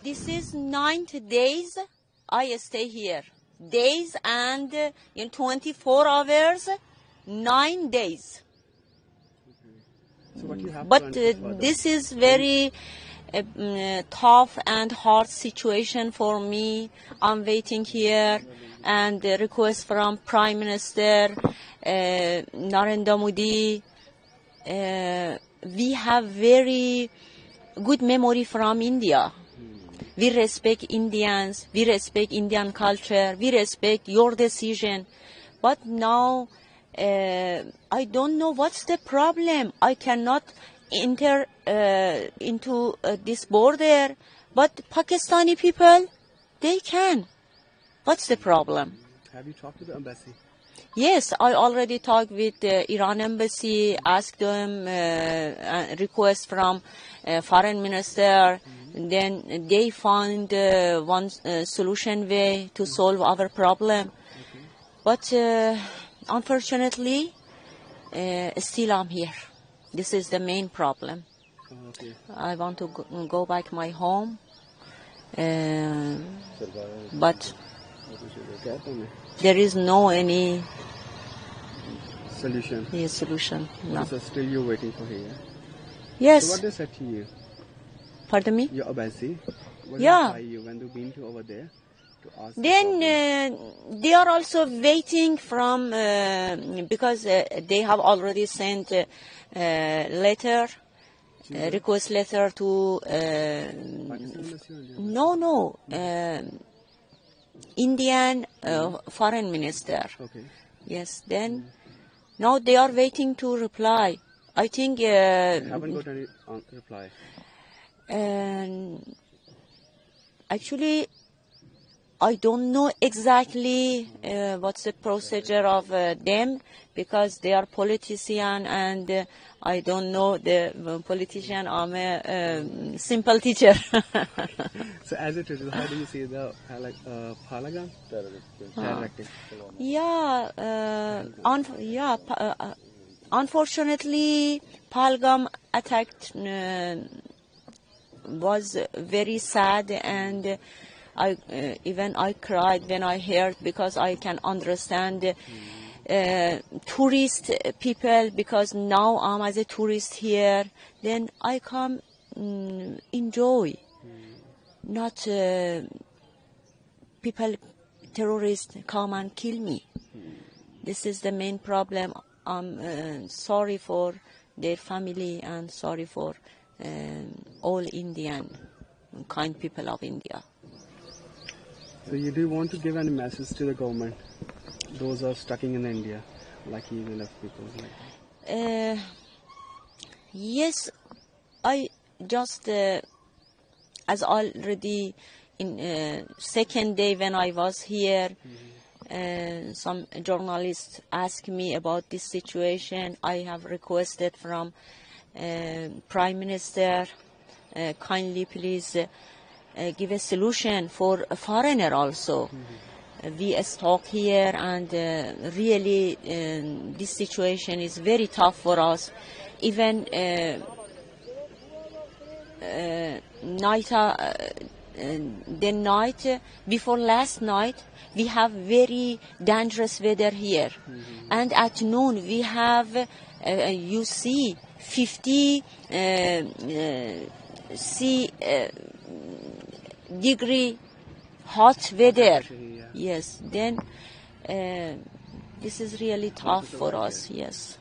This is 9 days I stay here. Days and in 24 hours, 9 days. So what you have But this is very tough and hard situation for me. I'm waiting here and the request from Prime Minister Narendra Modi. We have very good memory from India. We respect Indians, we respect Indian culture, we respect your decision. But now, I don't know what's the problem. I cannot enter into this border, but Pakistani people, they can. What's the problem? Have you talked to the embassy? Yes, I already talked with the Iran embassy, asked them request from foreign minister. Then they found one solution way to solve our problem. But unfortunately, still I'm here. This is the main problem. I want to go back my home, but there is no any solution. Yes, solution. No. So still you're waiting for here? Yes. So what they said to you? Pardon me? Your embassy? What Yeah. did they you when they've been to over there to ask? Then they are also waiting from because they have already sent letter, request letter to Indian foreign minister. Okay. Yes. Then now they are waiting to reply. I think Haven't got any reply. Actually, I don't know exactly what's the procedure of them, because they are politician and I don't know the politician. I'm a simple teacher. So as it is, how do you see the Phalgan? Unfortunately, Pahalgam attacked was very sad, and I cried when I heard, because I can understand tourist people, because now I'm as a tourist here, then I come enjoy, not people, terrorists come and kill me. This is the main problem. I'm sorry for their family and sorry for all Indian kind people of India. So you do want to give any message to the government? Those are stuck in India, like even left people. Yes, I just as already in second day when I was here, some journalists asked me about this situation. I have requested from Prime Minister, kindly please give a solution for a foreigner also. We stuck here, and really this situation is very tough for us. Even the night before last night, we have very dangerous weather here, and at noon we have you see 50 degree hot weather. Yes, then this is really tough for us. Yes.